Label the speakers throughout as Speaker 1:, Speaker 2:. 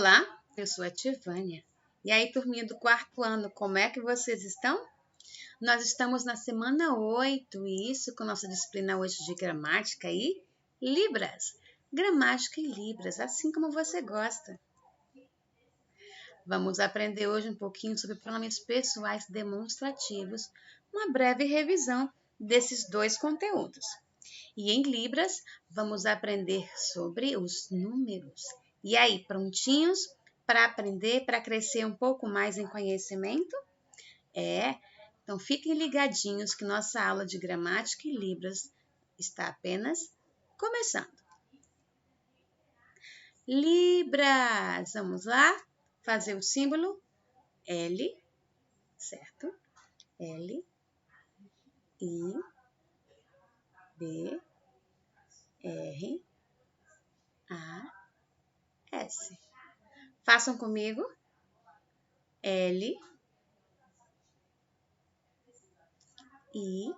Speaker 1: Olá, eu sou a Tivânia. E aí, turminha do quarto ano, como é que vocês estão? Nós estamos na semana 8, e isso com nossa disciplina hoje de gramática e Libras. Gramática e Libras, assim como você gosta. Vamos aprender hoje um pouquinho sobre pronomes pessoais demonstrativos, uma breve revisão desses dois conteúdos. E em Libras, vamos aprender sobre os números. E aí, prontinhos para aprender, para crescer um pouco mais em conhecimento? Então fiquem ligadinhos que nossa aula de gramática e Libras está apenas começando. Libras! Vamos lá? Fazer o símbolo L, certo? L, I, B, R, A, S. Façam comigo. L, I,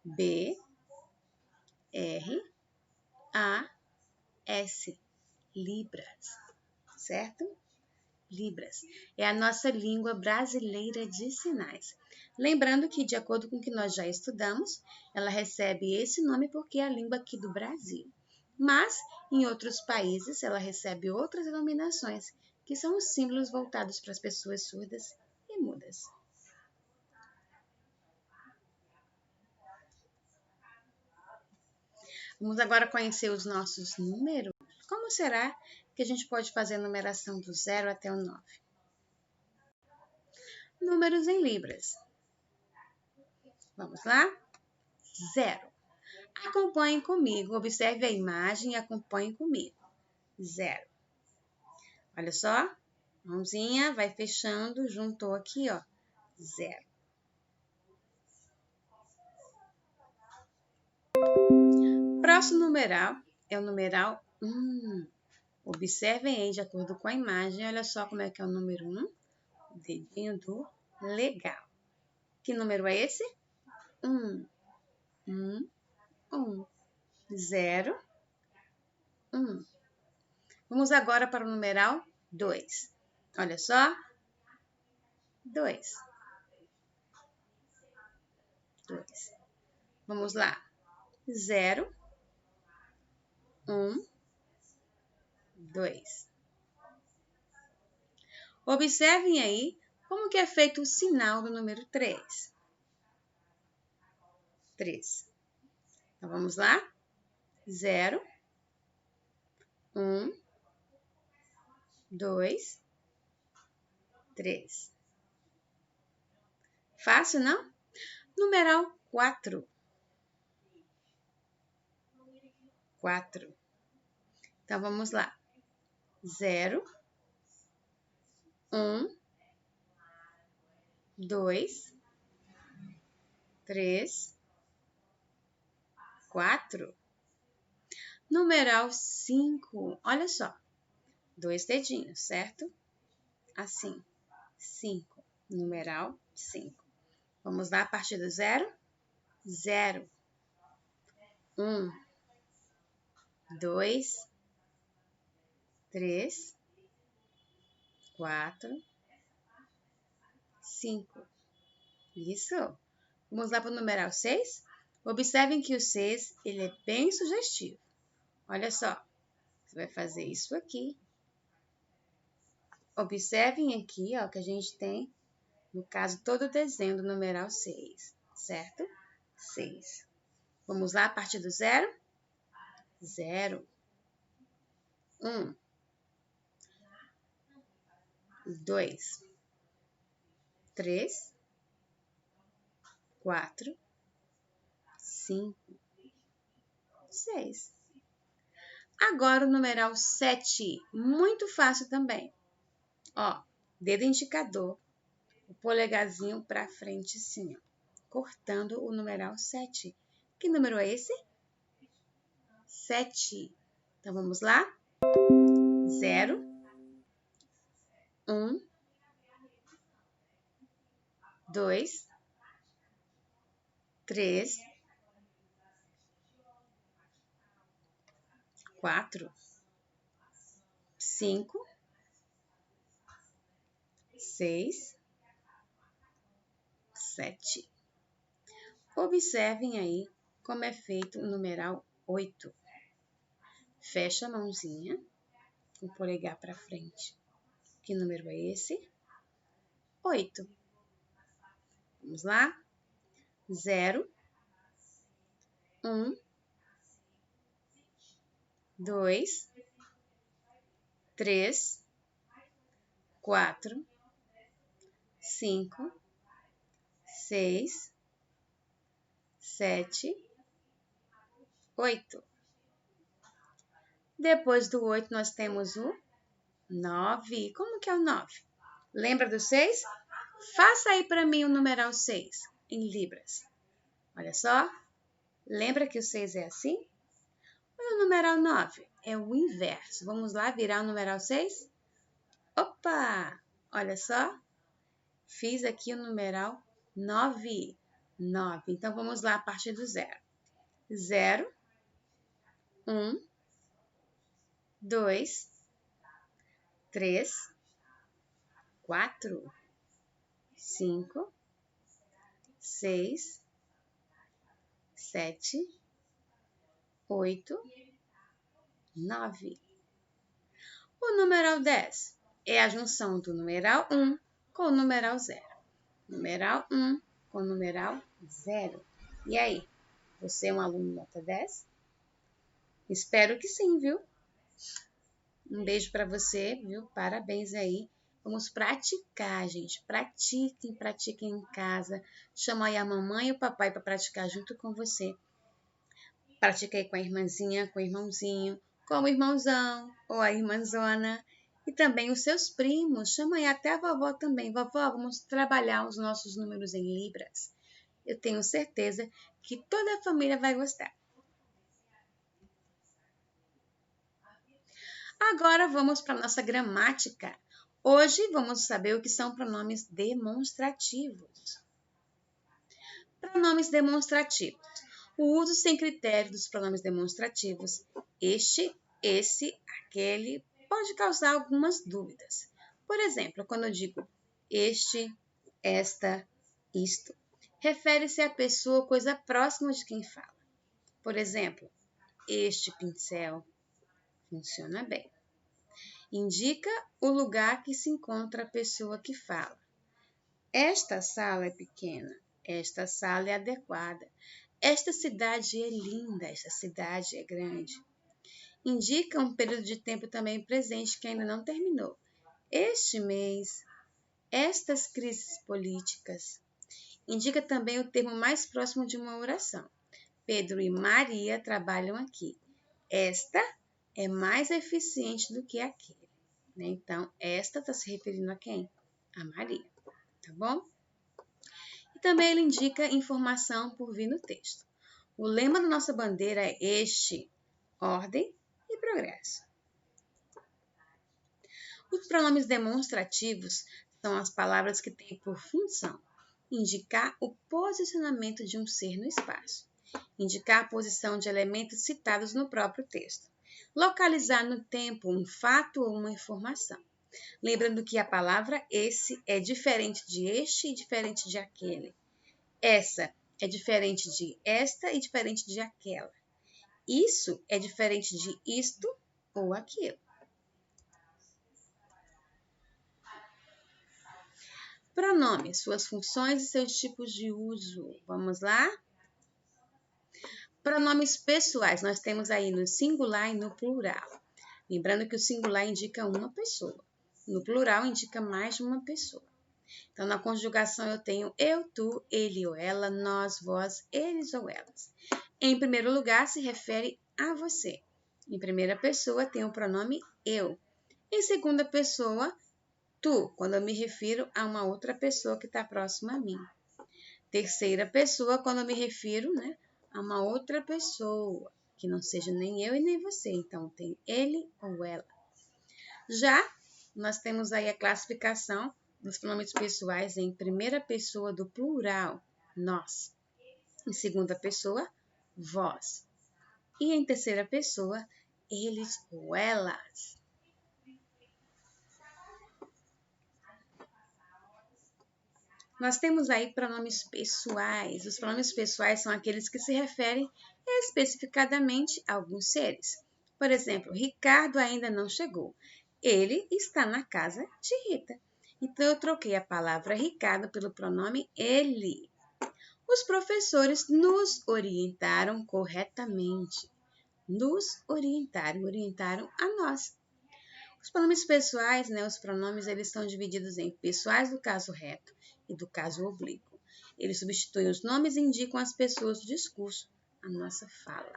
Speaker 1: B, R, A, S. Libras, certo? Libras é a nossa língua brasileira de sinais. Lembrando que, de acordo com o que nós já estudamos, ela recebe esse nome porque é a língua aqui do Brasil. Mas, em outros países, ela recebe outras denominações, que são os símbolos voltados para as pessoas surdas e mudas. Vamos agora conhecer os nossos números. Como será que a gente pode fazer a numeração do 0 até o 9? Números em libras. Vamos lá? 0. Acompanhem comigo, observe a imagem e acompanhem comigo. 0. Olha só, mãozinha vai fechando, juntou aqui, ó, 0. Próximo numeral é o numeral 1. Observem aí, de acordo com a imagem, olha só como é que é o número 1. O dedinho do legal. Que número é esse? 1. 1, 1. 0, 1. Vamos agora para o numeral 2. Olha só. 2. 2. Vamos lá. 0, 1, 2. Observem aí como que é feito o sinal do número 3. 3. Então, vamos lá. 0, 1, 2, 3. Fácil, não? Numeral 4. 4. Então, vamos lá. 0, 1, 2, 3, 4. Numeral 5. Olha só. 2 dedinhos, certo? Assim. 5. Numeral 5. Vamos lá a partir do 0. 0. 1, 2, 3, 4, 5. Isso. Vamos lá para o numeral 6. Observem que o 6 ele é bem sugestivo. Olha só. Você vai fazer isso aqui. Observem aqui, ó, que a gente tem, no caso, todo o desenho do numeral 6, certo? 6. Vamos lá a partir do 0. 0, 1, 2, 3, 4, 5, 6. Agora o numeral 7, muito fácil também. Ó, dedo indicador, o polegarzinho para frente sim, ó, cortando o numeral 7. Que número é esse? 7. Então, vamos lá? 0, 1, 2, 3, 4, 5, 6, 7. Observem aí como é feito o numeral 8. Fecha a mãozinha, com o polegar para frente. Que número é esse? 8. Vamos lá? 0, 1, 2, 3, 4, 5, 6, 7, 8. Depois do 8, nós temos o 9. Como que é o 9? Lembra do 6? Faça aí para mim o numeral 6 em libras. Olha só. Lembra que o 6 é assim? E o numeral 9 é o inverso. Vamos lá virar o numeral 6? Opa! Olha só. Fiz aqui o numeral 9. 9. Então, vamos lá a partir do 0. 0, 1, 2, 3, 4, 5, 6, 7, 8, 9. O numeral 10 é a junção do numeral 1 com o numeral 0. Numeral 1 com o numeral 0. E aí, você é um aluno nota 10? Espero que sim, viu? Um beijo para você, viu? Parabéns aí. Vamos praticar, gente. Pratiquem, pratiquem em casa. Chama aí a mamãe e o papai para praticar junto com você. Pratiquei com a irmãzinha, com o irmãozinho, com o irmãozão ou a irmãzona. E também os seus primos. Chama aí até a vovó também. Vovó, vamos trabalhar os nossos números em libras. Eu tenho certeza que toda a família vai gostar. Agora vamos para a nossa gramática. Hoje vamos saber o que são pronomes demonstrativos. Pronomes demonstrativos. O uso sem critério dos pronomes demonstrativos, este, esse, aquele, pode causar algumas dúvidas. Por exemplo, quando eu digo este, esta, isto, refere-se à pessoa ou coisa próxima de quem fala. Por exemplo, este pincel funciona bem. Indica o lugar que se encontra a pessoa que fala. Esta sala é pequena, esta sala é adequada, esta cidade é linda, esta cidade é grande. Indica um período de tempo também presente que ainda não terminou. Este mês, estas crises políticas. Indica também o termo mais próximo de uma oração. Pedro e Maria trabalham aqui. Esta é mais eficiente do que aquele. Então, esta está se referindo a quem? A Maria, tá bom? E também ele indica informação por vir no texto. O lema da nossa bandeira é este: ordem e progresso. Os pronomes demonstrativos são as palavras que têm por função indicar o posicionamento de um ser no espaço, indicar a posição de elementos citados no próprio texto, localizar no tempo um fato ou uma informação. Lembrando que a palavra esse é diferente de este e diferente de aquele. Essa é diferente de esta e diferente de aquela. Isso é diferente de isto ou aquilo. Pronomes, suas funções e seus tipos de uso. Vamos lá? Pronomes pessoais, nós temos aí no singular e no plural. Lembrando que o singular indica uma pessoa. No plural, indica mais de uma pessoa. Então, na conjugação, eu tenho eu, tu, ele ou ela, nós, vós, eles ou elas. Em primeiro lugar, se refere a você. Em primeira pessoa, tem o pronome eu. Em segunda pessoa, tu, quando eu me refiro a uma outra pessoa que está próxima a mim. Terceira pessoa, quando eu me refiro, a uma outra pessoa, que não seja nem eu e nem você. Então, tem ele ou ela. Já nós temos aí a classificação dos pronomes pessoais em primeira pessoa do plural, nós. Em segunda pessoa, vós. E em terceira pessoa, eles ou elas. nós temos aí pronomes pessoais. Os pronomes pessoais são aqueles que se referem especificadamente a alguns seres. Por exemplo, Ricardo ainda não chegou. Ele está na casa de Rita. Então, eu troquei a palavra Ricardo pelo pronome ele. Os professores nos orientaram corretamente. Nos orientaram a nós. Os pronomes pessoais, os pronomes, eles estão divididos em pessoais do caso reto e do caso oblíquo. Eles substituem os nomes e indicam as pessoas do discurso, a nossa fala.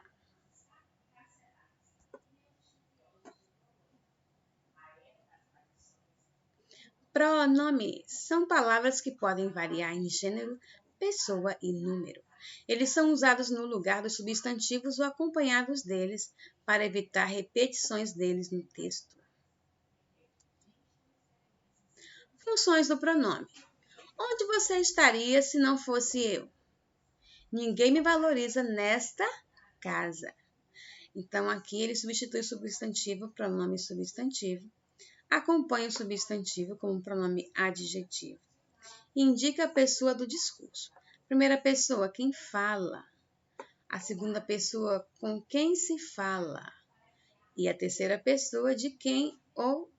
Speaker 1: Pronomes são palavras que podem variar em gênero, pessoa e número. Eles são usados no lugar dos substantivos ou acompanhados deles para evitar repetições deles no texto. Funções do pronome. Onde você estaria se não fosse eu? Ninguém me valoriza nesta casa. Então, aqui ele substitui o substantivo, pronome substantivo, acompanha o substantivo como pronome adjetivo e indica a pessoa do discurso. Primeira pessoa, quem fala. A segunda pessoa, com quem se fala. E a terceira pessoa, de quem ou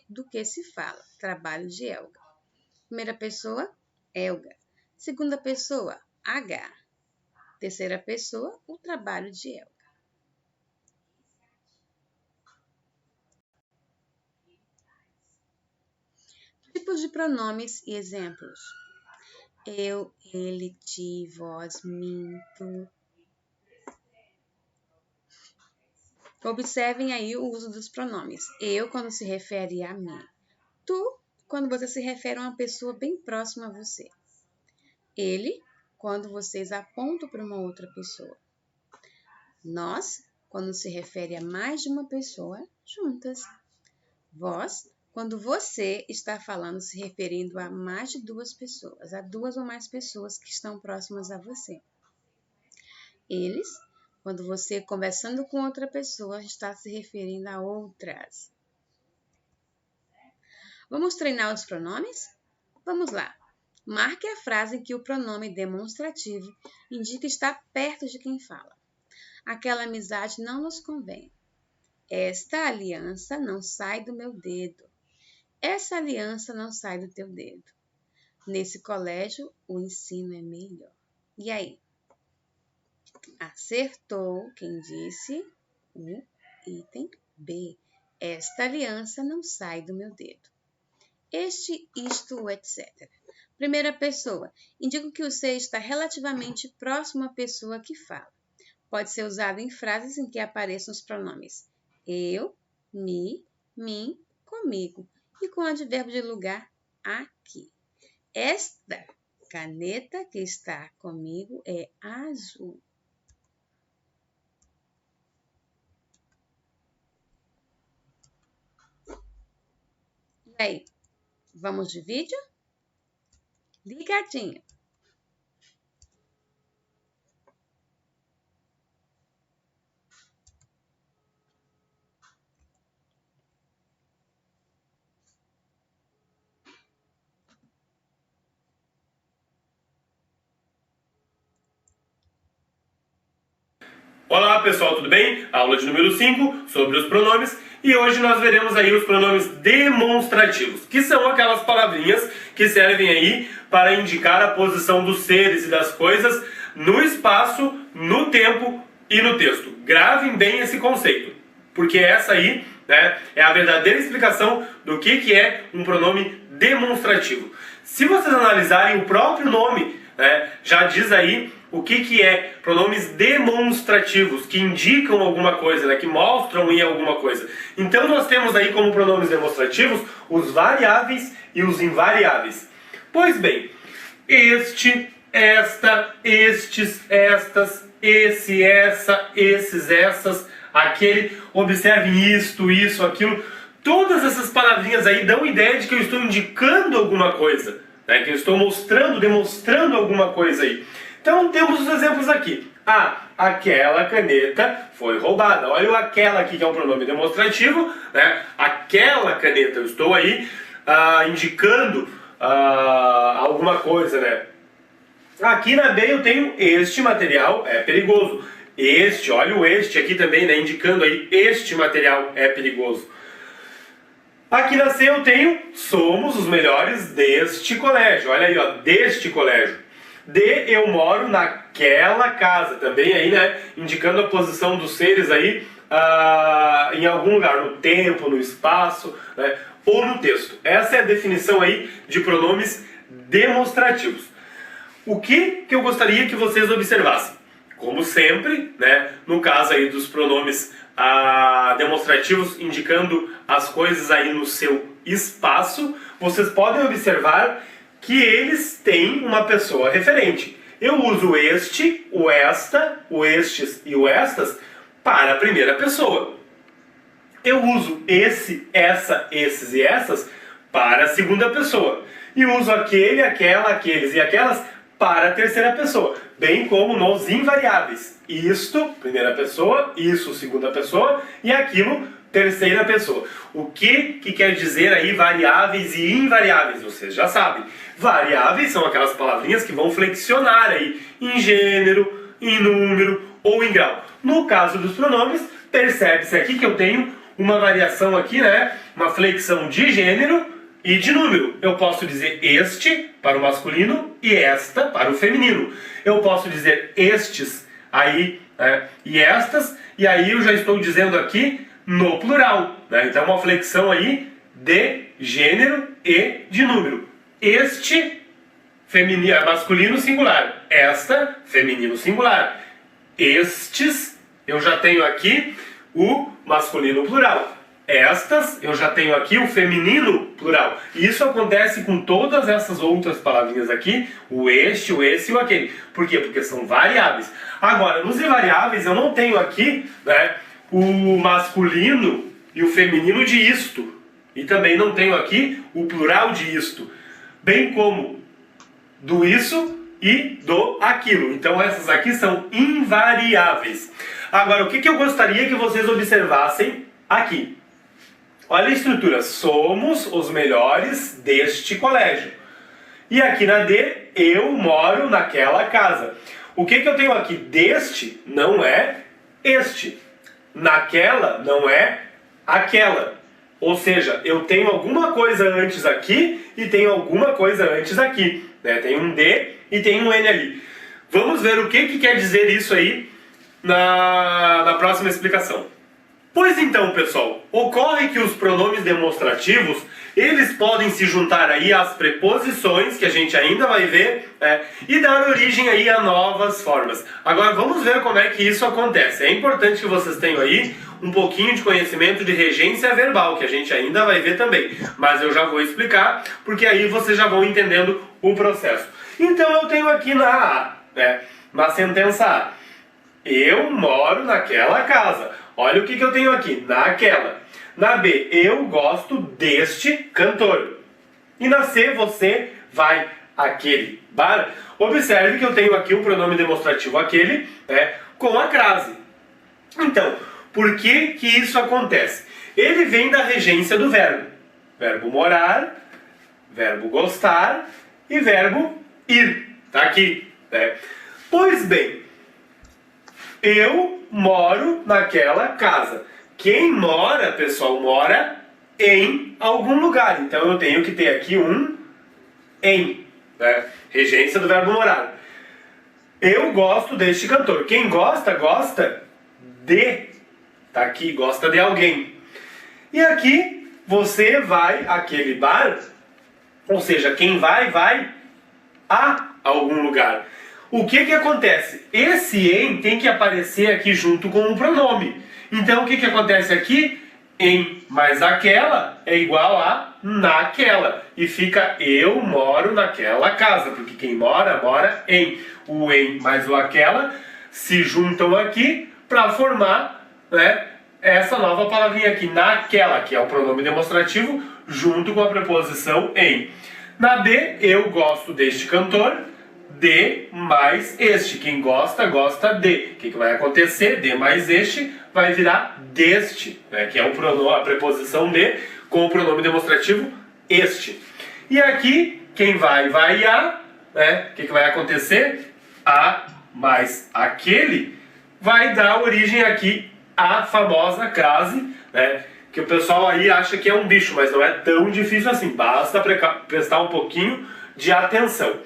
Speaker 1: do que se fala. Trabalho de Elga. Primeira pessoa, Elga. Segunda pessoa, H. Terceira pessoa, o trabalho de Elga. Tipos de pronomes e exemplos. Eu, ele, ti, vós, mim, tu. Observem aí o uso dos pronomes. Eu, quando se refere a mim. Tu, quando você se refere a uma pessoa bem próxima a você. Ele, quando vocês apontam para uma outra pessoa. Nós, quando se refere a mais de uma pessoa juntas. Vós, quando você está falando se referindo a mais de duas pessoas, a duas ou mais pessoas que estão próximas a você. Eles, quando você, conversando com outra pessoa, está se referindo a outras. Vamos treinar os pronomes? Vamos lá. Marque a frase em que o pronome demonstrativo indica estar perto de quem fala. Aquela amizade não nos convém. Esta aliança não sai do meu dedo. Essa aliança não sai do teu dedo. Nesse colégio, o ensino é melhor. E aí? Acertou quem disse o item B. Esta aliança não sai do meu dedo. Este, isto, etc. Primeira pessoa. Indica que o ser está relativamente próximo à pessoa que fala. Pode ser usado em frases em que apareçam os pronomes eu, me, mim, comigo e com o advérbio de lugar aqui. Esta caneta que está comigo é azul. E aí, vamos de vídeo? Ligadinho.
Speaker 2: Olá pessoal, tudo bem? Aula de número 5 sobre os pronomes e hoje nós veremos aí os pronomes demonstrativos, que são aquelas palavrinhas que servem aí para indicar a posição dos seres e das coisas no espaço, no tempo e no texto. Gravem bem esse conceito, porque essa aí é a verdadeira explicação do que é um pronome demonstrativo. Se vocês analisarem o próprio nome, já diz aí o que é pronomes demonstrativos, que indicam alguma coisa, que mostram em alguma coisa. Então nós temos aí como pronomes demonstrativos os variáveis e os invariáveis. Pois bem, este, esta, estes, estas, esse, essa, esses, essas, aquele, observem isto, isso, aquilo. Todas essas palavrinhas aí dão ideia de que eu estou indicando alguma coisa, que eu estou mostrando, demonstrando alguma coisa aí. Então temos os exemplos aqui. Aquela caneta foi roubada. Olha o aquela aqui que é um pronome demonstrativo. Aquela caneta, eu estou aí indicando alguma coisa, né? Aqui na B eu tenho este material é perigoso. Este, olha o este aqui também, né? Indicando aí este material é perigoso. Aqui na C eu tenho somos os melhores deste colégio. Olha aí, ó, deste colégio. D, eu moro naquela casa. Também aí, né? Indicando a posição dos seres aí em algum lugar, no tempo, no espaço, né? Ou no texto. Essa é a definição aí de pronomes demonstrativos. O que eu gostaria que vocês observassem? Como sempre, né, no caso aí dos pronomes demonstrativos indicando as coisas aí no seu espaço, vocês podem observar que eles têm uma pessoa referente. Eu uso este, o esta, o estes e o estas para a primeira pessoa. Eu uso esse, essa, esses e essas para a segunda pessoa. E uso aquele, aquela, aqueles e aquelas para a terceira pessoa, bem como nos invariáveis. Isto, primeira pessoa, isso, segunda pessoa, e aquilo, terceira pessoa. O que quer dizer aí variáveis e invariáveis? Vocês já sabem. Variáveis são aquelas palavrinhas que vão flexionar aí em gênero, em número ou em grau. No caso dos pronomes, percebe-se aqui que eu tenho uma variação aqui, né? Uma flexão de gênero e de número. Eu posso dizer este para o masculino e esta para o feminino. Eu posso dizer estes aí, né, e estas, e aí eu já estou dizendo aqui no plural, né? Então uma flexão aí de gênero e de número. Este feminino, masculino singular, esta feminino singular. Estes eu já tenho aqui o masculino plural. Estas, eu já tenho aqui o feminino plural. E isso acontece com todas essas outras palavrinhas aqui, o este, o esse e o aquele. Por quê? Porque são variáveis. Agora, nos invariáveis, eu não tenho aqui, né, o masculino e o feminino de isto. E também não tenho aqui o plural de isto. Bem como do isso e do aquilo. Então, essas aqui são invariáveis. Agora, o que eu gostaria que vocês observassem aqui? Olha a estrutura, somos os melhores deste colégio. E aqui na D, eu moro naquela casa. O que eu tenho aqui? Deste não é este. Naquela não é aquela. Ou seja, eu tenho alguma coisa antes aqui e tenho alguma coisa antes aqui. Né? Tem um D e tem um N ali. Vamos ver o que quer dizer isso aí na próxima explicação. Pois então, pessoal, ocorre que os pronomes demonstrativos, eles podem se juntar aí às preposições, que a gente ainda vai ver, e dar origem aí a novas formas. Agora vamos ver como é que isso acontece. É importante que vocês tenham aí um pouquinho de conhecimento de regência verbal, que a gente ainda vai ver também. Mas eu já vou explicar, porque aí vocês já vão entendendo o processo. Então eu tenho aqui na A, né, na sentença A, eu moro naquela casa. Olha o que eu tenho aqui, naquela. Na B, eu gosto deste cantor. E na C, você vai àquele bar. Observe que eu tenho aqui o pronome demonstrativo aquele, com a crase. Então, por que isso acontece? Ele vem da regência do verbo. Verbo morar, verbo gostar e verbo ir. Tá aqui. Né? Pois bem, eu moro naquela casa. Quem mora, pessoal, mora em algum lugar. Então eu tenho que ter aqui um em, né? Regência do verbo morar. Eu gosto deste cantor. Quem gosta, gosta de. Tá aqui, gosta de alguém. E aqui você vai àquele bar. Ou seja, quem vai a algum lugar. O que acontece? Esse em tem que aparecer aqui junto com o pronome. Então o que acontece aqui? Em mais aquela é igual a naquela. E fica eu moro naquela casa. Porque quem mora, mora em. O em mais o aquela se juntam aqui para formar, né, essa nova palavrinha aqui. Naquela, que é o pronome demonstrativo, junto com a preposição em. Na B, eu gosto deste cantor. De mais este. Quem gosta, gosta de. O que vai acontecer? De mais este vai virar deste, né? Que é a preposição de com o pronome demonstrativo este. E aqui, quem vai a, né? O que vai acontecer? A mais aquele vai dar origem aqui à famosa crase, né? Que o pessoal aí acha que é um bicho, mas não é tão difícil assim. Basta prestar um pouquinho de atenção.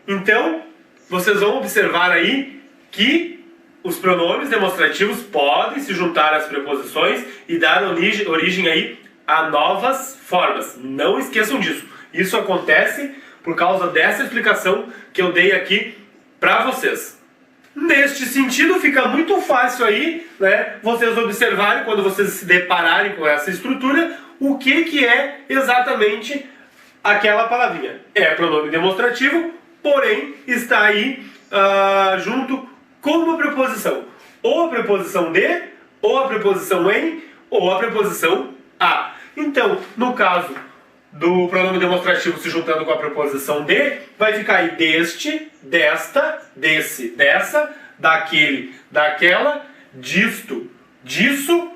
Speaker 2: Então, vocês vão observar aí que os pronomes demonstrativos podem se juntar às preposições e dar origem aí a novas formas. Não esqueçam disso. Isso acontece por causa dessa explicação que eu dei aqui para vocês. Neste sentido, fica muito fácil aí, né, vocês observarem, quando vocês se depararem com essa estrutura, o que é exatamente aquela palavrinha. É pronome demonstrativo, porém está aí junto com uma preposição. Ou a preposição de, ou a preposição em, ou a preposição a. Então, no caso do pronome demonstrativo se juntando com a preposição de, vai ficar aí deste, desta, desse, dessa, daquele, daquela, disto, disso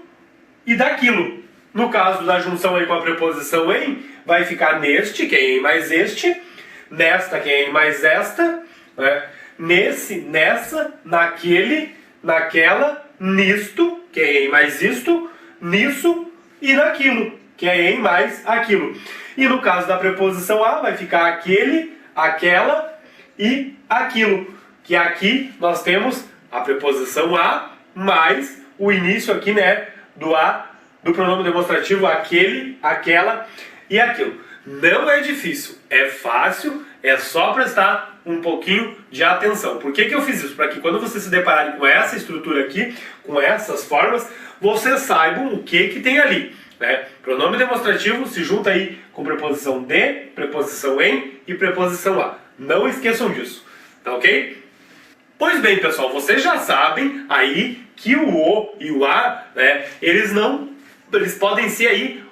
Speaker 2: e daquilo. No caso da junção aí com a preposição em, vai ficar neste, que é em mais este, nesta, que é em mais esta, né? Nesse, nessa, naquele, naquela, nisto, que é em mais isto, nisso e naquilo, que é em mais aquilo. E no caso da preposição a, vai ficar aquele, aquela e aquilo. Que aqui nós temos a preposição a mais o início aqui, né, do a, do pronome demonstrativo aquele, aquela e aquilo. Não é difícil, é fácil, é só prestar um pouquinho de atenção. Por que eu fiz isso? Para que quando vocês se depararem com essa estrutura aqui, com essas formas, vocês saibam o que tem ali, né? Pronome demonstrativo se junta aí com preposição de, preposição em e preposição a. Não esqueçam disso, tá ok? Pois bem, pessoal, vocês já sabem aí que o o e o a, né, eles podem ser aí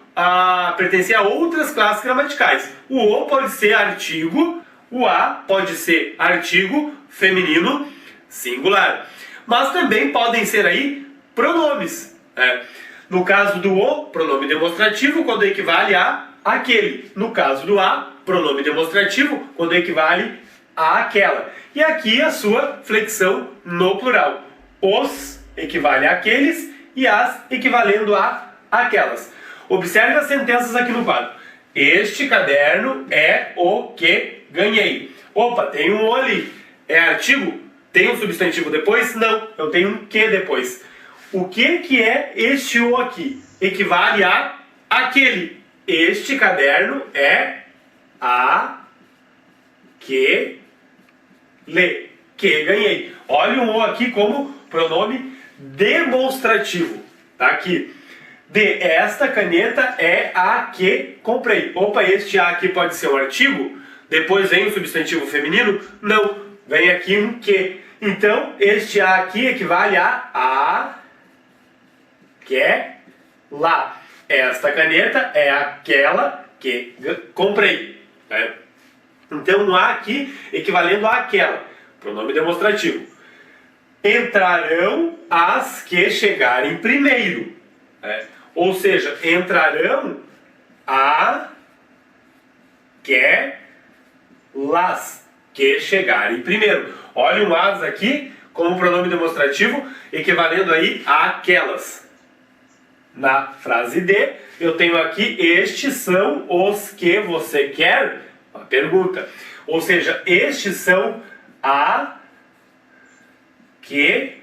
Speaker 2: pertencer a outras classes gramaticais. O o pode ser artigo, o a pode ser artigo feminino singular, mas também podem ser aí pronomes, né? No caso do o, pronome demonstrativo, quando equivale a aquele. No caso do a, pronome demonstrativo, quando equivale a aquela. E aqui a sua flexão no plural. Os equivale a aqueles e as equivalendo a aquelas. Observe as sentenças aqui no quadro. Este caderno é o que ganhei. Opa, tem um o ali. É artigo? Tem um substantivo depois? Não, eu tenho um que depois. O que é este o aqui? Equivale a aquele. Este caderno é a que lê. Que ganhei. Olha o o aqui como pronome demonstrativo. Tá aqui. De esta caneta é a que comprei. Opa, este a aqui pode ser um artigo? Depois vem o substantivo feminino? Não. Vem aqui um que. Então, este a aqui equivale a que lá. Esta caneta é aquela que comprei. Né? Então, um a aqui equivalendo a aquela. Pronome demonstrativo. Entrarão as que chegarem primeiro. Né? Ou seja, entrarão a que las que chegarem primeiro. Olha o as aqui como pronome demonstrativo, equivalendo aí a aquelas. Na frase de, eu tenho aqui, estes são os que você quer? Uma pergunta. Ou seja, estes são a que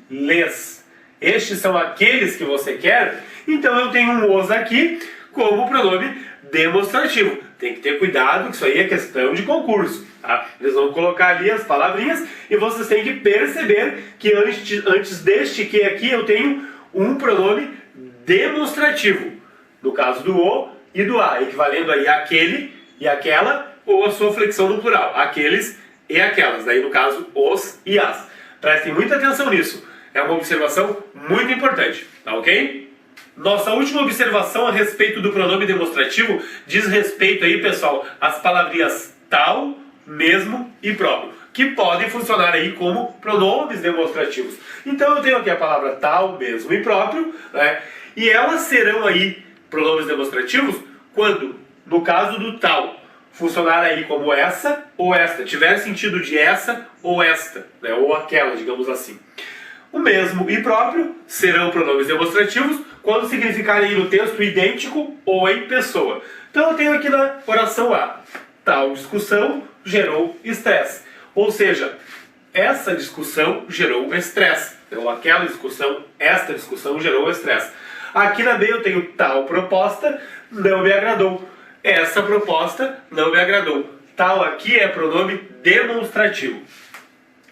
Speaker 2: les. Estes são aqueles que você quer? Então eu tenho um os aqui como pronome demonstrativo. Tem que ter cuidado que isso aí é questão de concurso. Tá? Eles vão colocar ali as palavrinhas e vocês têm que perceber que antes deste que aqui eu tenho um pronome demonstrativo. No caso do o e do a, equivalendo aí aquele e aquela ou a sua flexão no plural. Aqueles e aquelas. Daí no caso os e as. Prestem muita atenção nisso. É uma observação muito importante, tá ok? Nossa última observação a respeito do pronome demonstrativo diz respeito aí, pessoal, às palavrinhas tal, mesmo e próprio, que podem funcionar aí como pronomes demonstrativos. Então eu tenho aqui a palavra tal, mesmo e próprio, né? E elas serão aí pronomes demonstrativos quando no caso do tal, funcionar aí como essa ou esta, tiver sentido de essa ou esta, né? Ou aquela, digamos assim. O mesmo e próprio serão pronomes demonstrativos quando significarem no texto idêntico ou em pessoa. Então eu tenho aqui na oração A, tal discussão gerou estresse. Ou seja, essa discussão gerou estresse. Então aquela discussão, esta discussão gerou estresse. Aqui na B eu tenho tal proposta, não me agradou. Essa proposta não me agradou. Tal aqui é pronome demonstrativo.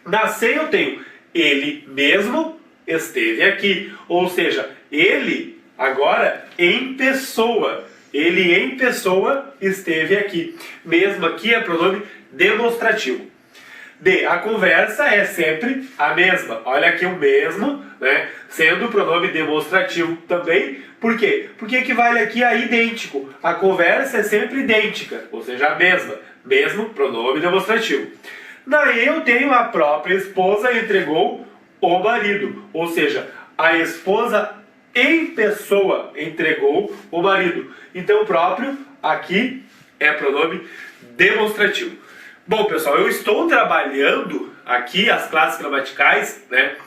Speaker 2: Na C eu tenho ele mesmo esteve aqui. Ou seja, ele agora em pessoa. Ele em pessoa esteve aqui. Mesmo aqui é pronome demonstrativo. D. A conversa é sempre a mesma. Olha aqui o mesmo, né? Sendo o pronome demonstrativo também. Por quê? Porque equivale aqui a idêntico. A conversa é sempre idêntica, ou seja, a mesma. Mesmo pronome demonstrativo. Na E eu tenho a própria esposa entregou o marido. Ou seja, a esposa em pessoa entregou o marido. Então o próprio aqui é pronome demonstrativo. Bom, pessoal, eu estou trabalhando aqui as classes gramaticais, né,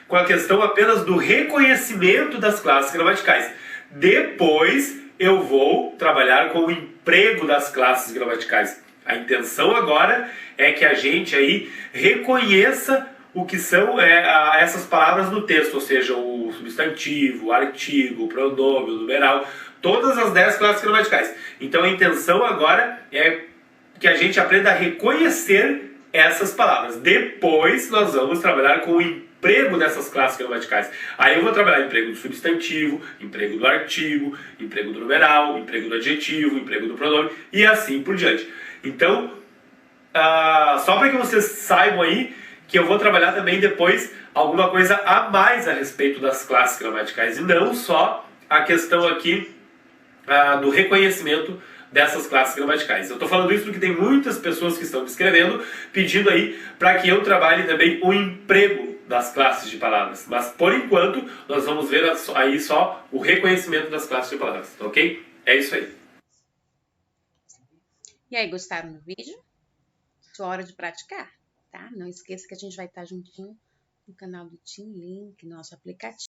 Speaker 2: com a questão apenas do reconhecimento das classes gramaticais. Depois eu vou trabalhar com o emprego das classes gramaticais. A intenção agora é que a gente aí reconheça o que são essas palavras no texto, ou seja, o substantivo, o artigo, o pronome, o numeral, todas as 10 classes gramaticais. Então a intenção agora é que a gente aprenda a reconhecer essas palavras. Depois nós vamos trabalhar com o emprego dessas classes gramaticais. Aí eu vou trabalhar emprego do substantivo, emprego do artigo, emprego do numeral, emprego do adjetivo, emprego do pronome e assim por diante. Então, só para que vocês saibam aí que eu vou trabalhar também depois alguma coisa a mais a respeito das classes gramaticais e não só a questão aqui do reconhecimento dessas classes gramaticais. Eu estou falando isso porque tem muitas pessoas que estão me escrevendo pedindo aí para que eu trabalhe também o emprego das classes de palavras. Mas por enquanto nós vamos ver aí só o reconhecimento das classes de palavras, ok? É isso aí.
Speaker 1: E aí, gostaram do vídeo? Sua hora de praticar, tá? Não esqueça que a gente vai estar juntinho no canal do Team Link, nosso aplicativo.